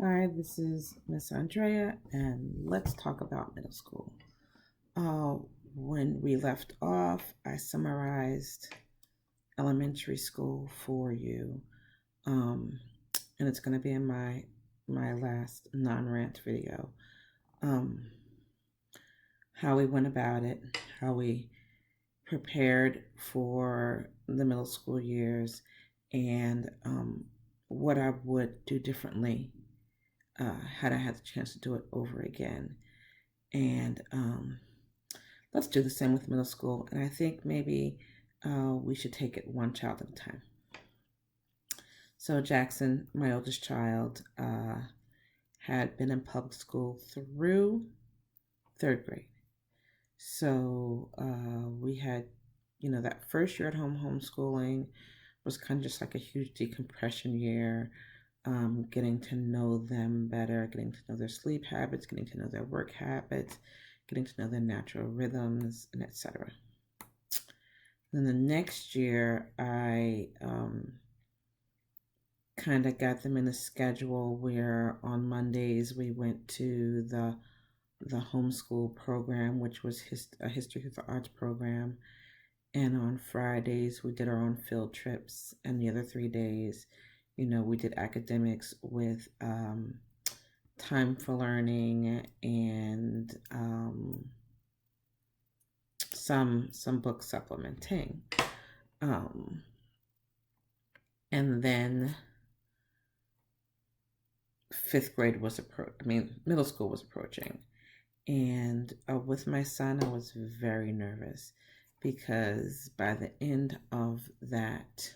Hi, this is Miss Andrea, and let's talk about middle school. Uh, when we left off, I summarized elementary school for you, um, and it's going to be in my last non-rant video. Um, how we went about it, how we prepared for the middle school years, and what I would do differently had I had the chance to do it over again. And let's do the same with middle school. And I think maybe we should take it one child at a time. So Jackson, my oldest child, had been in public school through third grade. So we had, that first year at home homeschooling was kind of just like a huge decompression year, getting to know them better, getting to know their sleep habits, getting to know their work habits, getting to know their natural rhythms, and etc. Then the next year, I kind of got them in a schedule where on Mondays we went to the homeschool program, which was a history of the arts program, and on Fridays we did our own field trips, and the other 3 days, we did academics with time for learning and some book supplementing. Um, and then fifth grade was middle school was approaching. And with my son, I was very nervous because by the end of that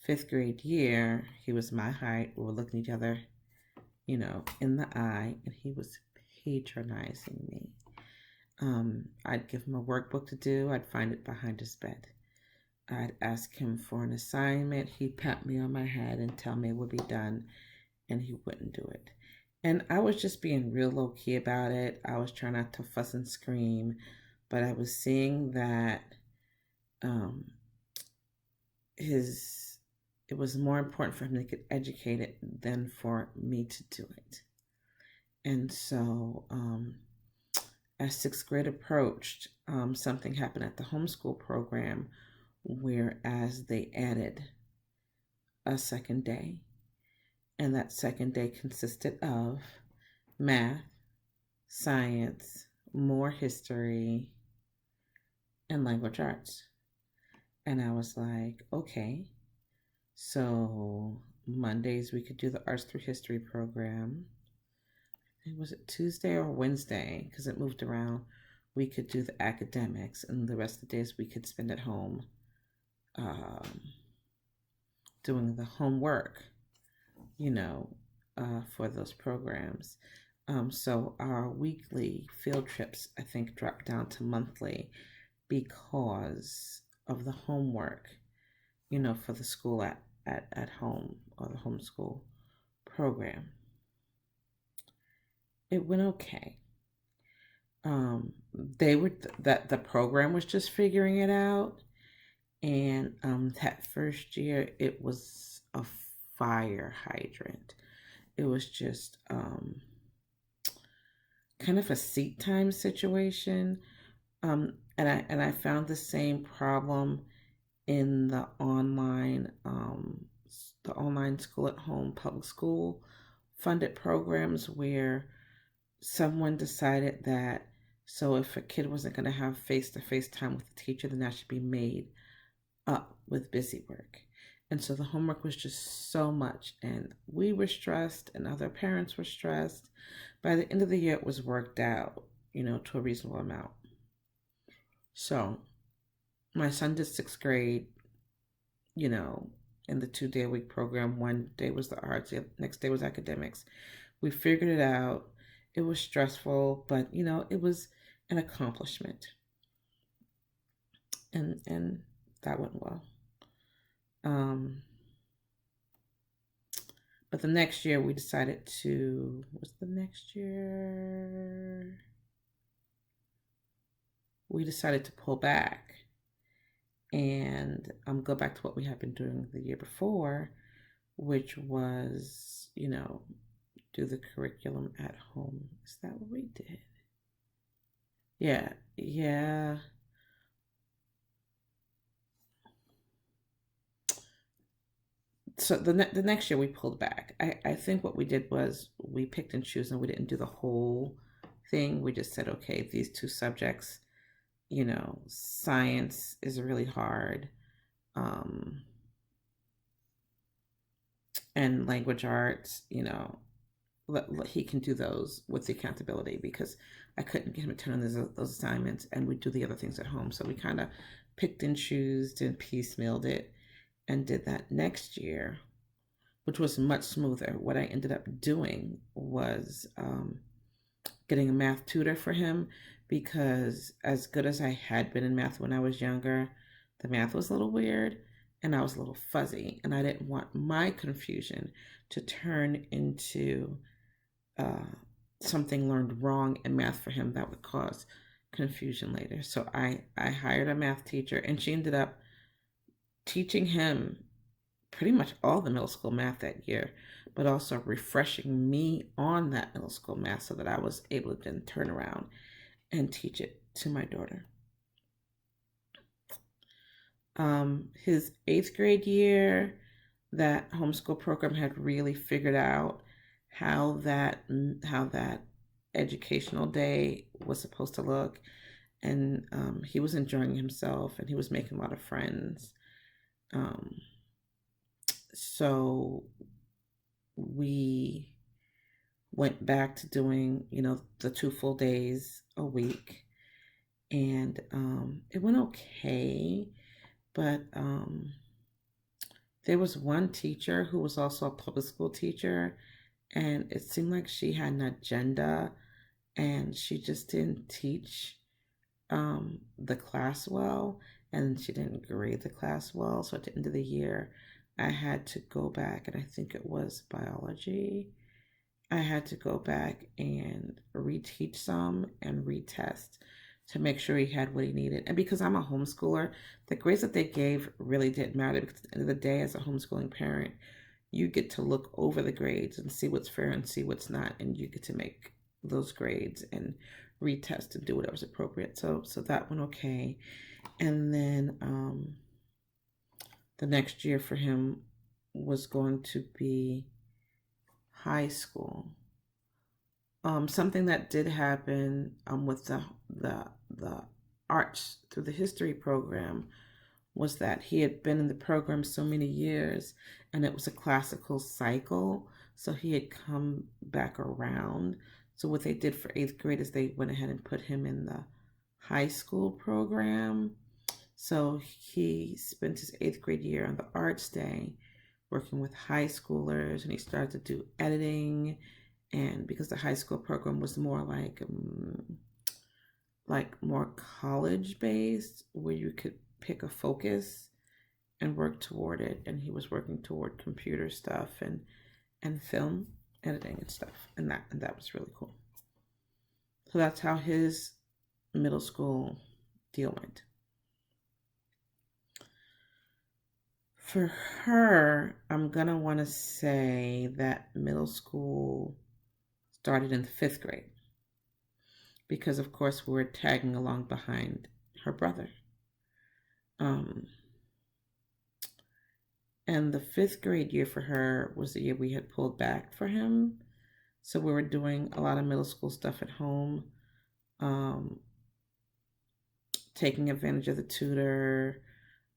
fifth grade year, he was my height. We were looking each other, in the eye, and he was patronizing me. I'd give him a workbook to do. I'd find it behind his bed. I'd ask him for an assignment. He'd pat me on my head and tell me it would be done, and he wouldn't do it. And I was just being real low key about it. I was trying not to fuss and scream, but I was seeing that um, it was more important for him to get educated than for me to do it. And so, as sixth grade approached, something happened at the homeschool program, whereas they added a second day. And that second day consisted of math, science, more history, and language arts. And I was like, okay, so Mondays we could do the Arts Through History program. Was it Tuesday or Wednesday? Because it moved around. We could do the academics, and the rest of the days we could spend at home um, doing the homework, for those programs. So our weekly field trips, I think, dropped down to monthly because of the homework, for the school at home or the homeschool program. It went okay. They were that the program was just figuring it out, and that first year it was a fire hydrant. It was just kind of a seat time situation. And I found the same problem in the online school at home public school funded programs where someone decided that so if a kid wasn't going to have face-to-face time with the teacher, then that should be made up with busy work. And so the homework was just so much, and we were stressed, and other parents were stressed. By the end of the year, it was worked out, to a reasonable amount. So my son did sixth grade, you know, in the 2 day a week program. One day was the arts, the next day was academics. We figured it out. It was stressful, but it was an accomplishment. And that went well. Um, but the next year we decided to, what's the next year? We decided to pull back and go back to what we had been doing the year before, which was, do the curriculum at home. Is that what we did? Yeah, yeah. So the next year we pulled back. I think what we did was we picked and choose and we didn't do the whole thing. We just said, okay, these two subjects, science is really hard. And language arts, he can do those with the accountability because I couldn't get him to turn on those assignments and we do the other things at home. So we kind of picked and chose and piecemealed it and did that next year, which was much smoother. What I ended up doing was getting a math tutor for him because, as good as I had been in math when I was younger, the math was a little weird and I was a little fuzzy, and I didn't want my confusion to turn into something learned wrong in math for him that would cause confusion later. So I hired a math teacher, and she ended up teaching him pretty much all the middle school math that year, but also refreshing me on that middle school math so that I was able to then turn around and teach it to my daughter. His 8th grade year, that homeschool program had really figured out how that educational day was supposed to look, and he was enjoying himself and he was making a lot of friends. So we went back to doing, the 2 full days a week, and it went okay, but there was one teacher who was also a public school teacher, and it seemed like she had an agenda, and she just didn't teach the class well, and she didn't grade the class well. So at the end of the year, I had to go back, and I think it was biology. I had to go back and reteach some and retest to make sure he had what he needed. And because I'm a homeschooler, the grades that they gave really didn't matter because at the end of the day, as a homeschooling parent, you get to look over the grades and see what's fair and see what's not, and you get to make those grades and retest and do whatever's appropriate. So that went okay. And then the next year for him was going to be high school. Something that did happen with the arts through the history program was that he had been in the program so many years, and it was a classical cycle, so he had come back around. So what they did for 8th grade is they went ahead and put him in the high school program. So he spent his 8th grade year on the arts day working with high schoolers, and he started to do editing. And because the high school program was more like more college based, where you could pick a focus and work toward it, and he was working toward computer stuff and film editing and stuff, and that was really cool. So that's how his middle school deal went. For her, I'm gonna want to say that middle school started in the 5th grade because, of course, we were tagging along behind her brother. And the 5th grade year for her was the year we had pulled back for him. So we were doing a lot of middle school stuff at home, taking advantage of the tutor,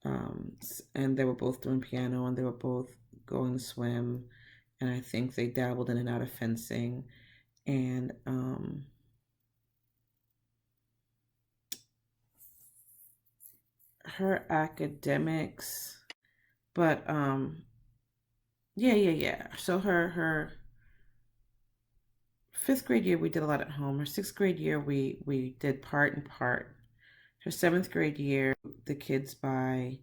and they were both doing piano, and they were both going to swim, and I think they dabbled in and out of fencing, and her academics, but yeah. So her 5th grade year we did a lot at home. Her 6th grade year we did part and part. Her 7th grade year, the kids by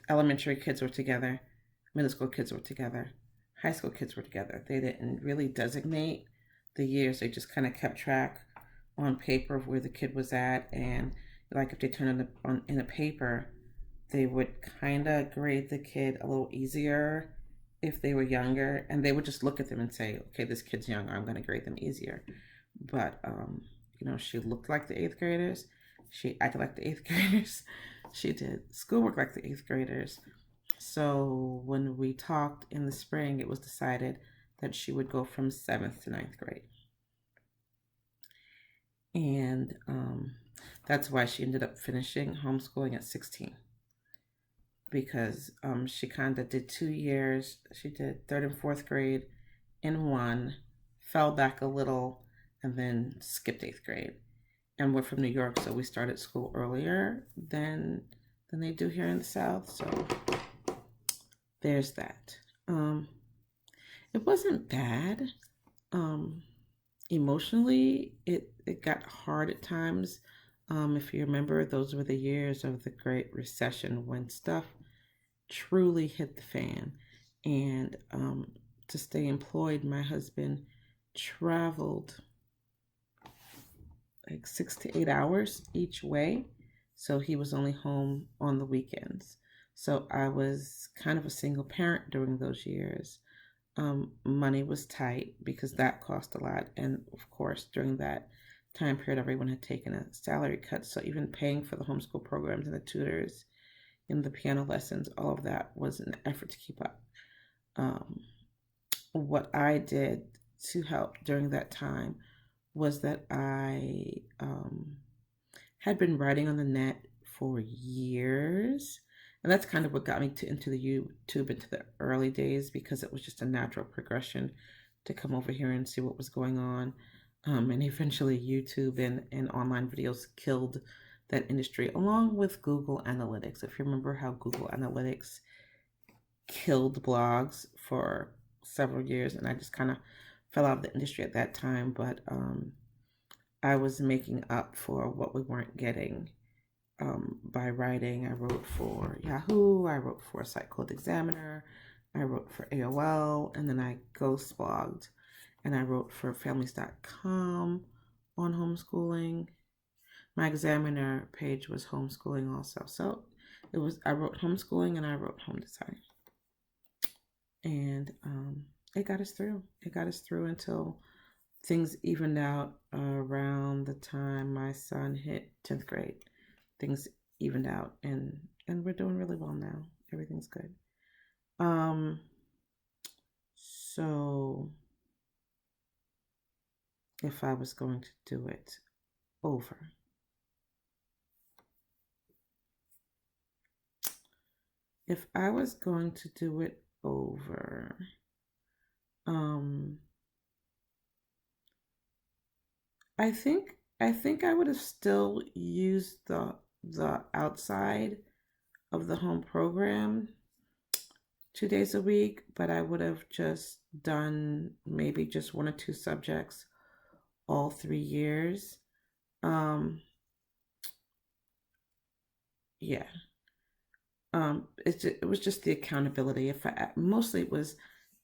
elementary kids were together, middle school kids were together, high school kids were together. They didn't really designate the years. They just kind of kept track on paper of where the kid was at, and like if they turned in a paper they would kind of grade the kid a little easier if they were younger, and they would just look at them and say, okay, this kid's young, I'm going to grade them easier. But she looked like the eighth graders, she acted like the eighth graders, she did schoolwork like the eighth graders. So when we talked in the spring, it was decided that she would go from seventh to ninth grade. And that's why she ended up finishing homeschooling at 16, because she kind of did 2 years. She did third and fourth grade in one, fell back a little, and then skipped eighth grade. And we're from New York, so we started school earlier than they do here in the South. So there's that. It wasn't bad. Emotionally, it got hard at times. If you remember, those were the years of the Great Recession when stuff truly hit the fan. And to stay employed, my husband traveled like 6 to 8 hours each way. So he was only home on the weekends. So I was kind of a single parent during those years. Money was tight because that cost a lot. And of course, during that time period, everyone had taken a salary cut. So even paying for the homeschool programs and the tutors and the piano lessons, all of that was an effort to keep up. What I did to help during that time was that I had been writing on the net for years. And that's kind of what got me into the YouTube into the early days, because it was just a natural progression to come over here and see what was going on. And eventually YouTube and online videos killed that industry, along with Google Analytics. If you remember how Google Analytics killed blogs for several years, and I just kind of fell out of the industry at that time. But I was making up for what we weren't getting by writing. I wrote for Yahoo, I wrote for a site called Examiner, I wrote for AOL, and then I ghost blogged, and I wrote for families.com on homeschooling. My Examiner page was homeschooling also. So I wrote homeschooling and I wrote home design. And it got us through. It got us through until things evened out around the time my son hit 10th grade. Things evened out, and we're doing really well now. Everything's good. So if I was going to do it over, I think I would have still used the outside of the home program 2 days a week, but I would have just done maybe just one or two subjects all 3 years. Yeah. It was just the accountability. If I mostly it was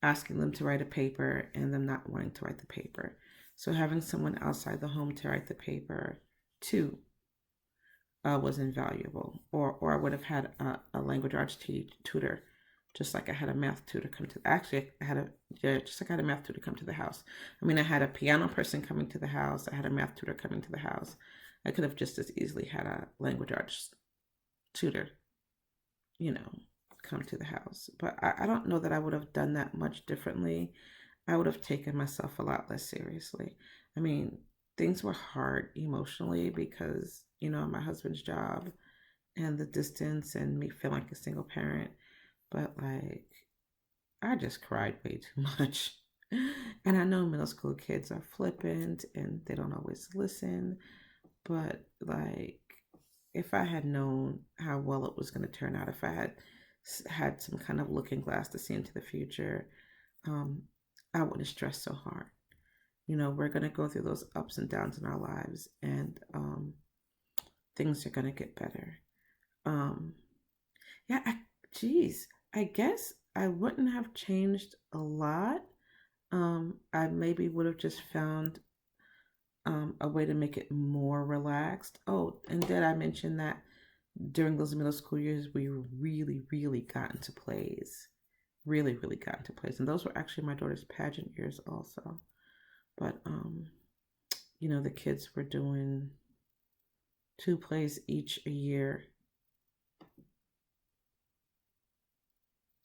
asking them to write a paper and them not wanting to write the paper. So having someone outside the home to write the paper too was invaluable. Or I would have had a language arts tutor, just like I had a math tutor come to. Actually, I had just like I had a math tutor come to the house. I mean, I had a piano person coming to the house. I had a math tutor coming to the house. I could have just as easily had a language arts tutor, come to the house. But I don't know that I would have done that much differently. I would have taken myself a lot less seriously. I mean, things were hard emotionally because, my husband's job and the distance and me feeling like a single parent. But like, I just cried way too much. And I know middle school kids are flippant and they don't always listen. But like, if I had known how well it was going to turn out, if I had some kind of looking glass to see into the future, I wouldn't have stressed so hard. We're going to go through those ups and downs in our lives, and things are going to get better. Yeah, I guess I wouldn't have changed a lot. I maybe would have just found a way to make it more relaxed. Oh, and did I mention that during those middle school years, we really got into plays. Really got into plays. And those were actually my daughter's pageant years also. But, the kids were doing 2 plays each a year.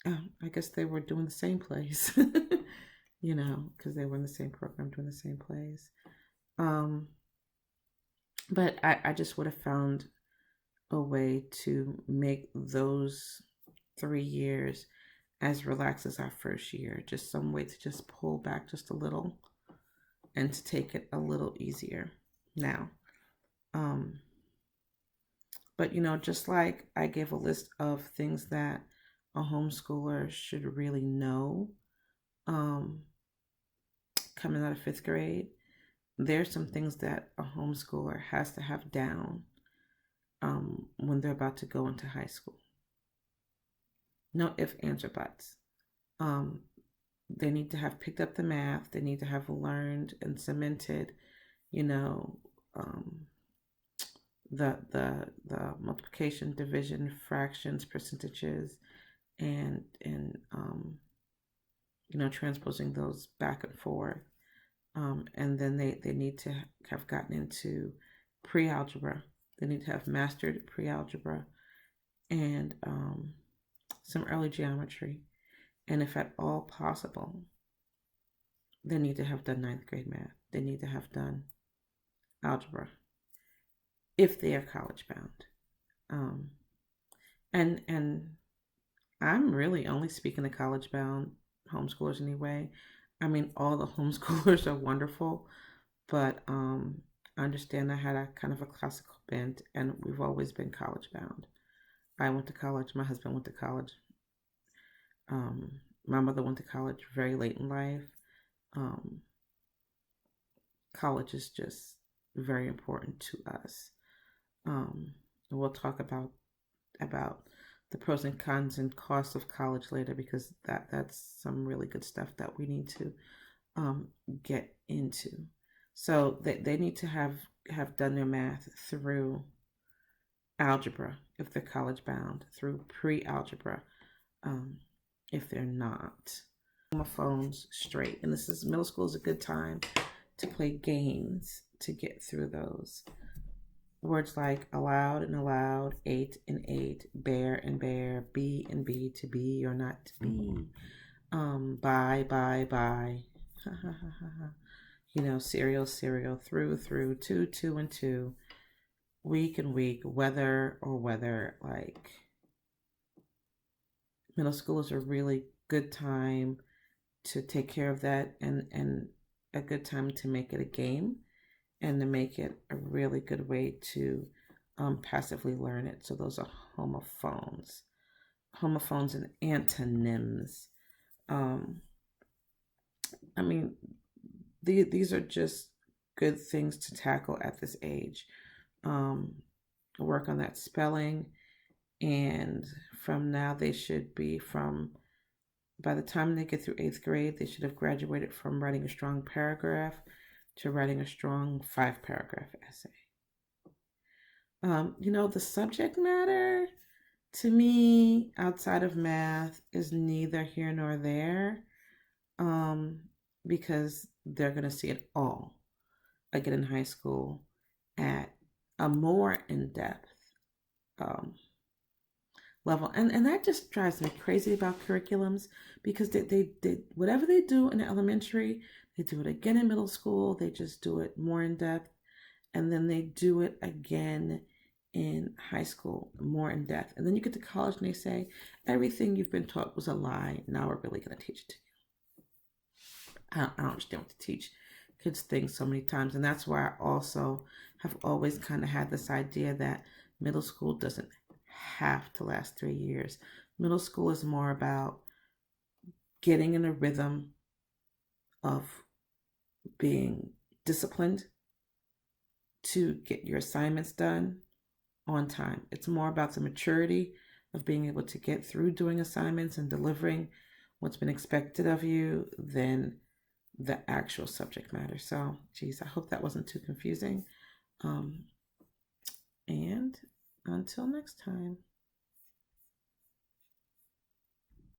I guess they were doing the same plays, because they were in the same program doing the same plays. But I just would have found a way to make those 3 years as relaxed as our first year. Just some way to just pull back just a little and to take it a little easier now. But just like I gave a list of things that a homeschooler should really know coming out of 5th grade, there's some things that a homeschooler has to have down when they're about to go into high school. No ifs, ands, or buts. They need to have picked up the math. They need to have learned and cemented, the multiplication, division, fractions, percentages, and transposing those back and forth. And then they need to have gotten into pre-algebra. They need to have mastered pre-algebra and some early geometry. And if at all possible, they need to have done 9th grade math. They need to have done algebra if they are college bound. And I'm really only speaking to college bound homeschoolers anyway. I mean, all the homeschoolers are wonderful, but I understand I had a kind of a classical bent, and we've always been college bound. I went to college. My husband went to college. My mother went to college very late in life. College is just very important to us. We'll talk about the pros and cons and costs of college later, because that's some really good stuff that we need to get into. So they need to have done their math through algebra if they're college bound, through pre-algebra if they're not. Homophones straight. And middle school is a good time to play games to get through those. Words like allowed and allowed, 8 and 8, bear and bear, be and be, to be or not to be, bye, cereal, through, 2 and 2, week and week, weather or weather. Like, middle school is a really good time to take care of that, and a good time to make it a game, and to make it a really good way to passively learn it. So those are homophones. Homophones and antonyms. I mean, these are just good things to tackle at this age. Work on that spelling, and from now they should be by the time they get through 8th grade, they should have graduated from writing a strong paragraph to writing a strong 5-paragraph essay. The subject matter, to me, outside of math, is neither here nor there, because they're going to see it all again in high school at a more in-depth level. And that just drives me crazy about curriculums, because they whatever they do in elementary, they do it again in middle school. They just do it more in depth, and then they do it again in high school, more in depth. And then you get to college and they say, everything you've been taught was a lie. Now we're really going to teach it to you. I don't understand what to teach kids things so many times. And that's why I also have always kind of had this idea that middle school doesn't have to last 3 years. Middle school is more about getting in a rhythm of being disciplined to get your assignments done on time. It's more about the maturity of being able to get through doing assignments and delivering what's been expected of you than the actual subject matter. So, geez, I hope that wasn't too confusing. And Until next time.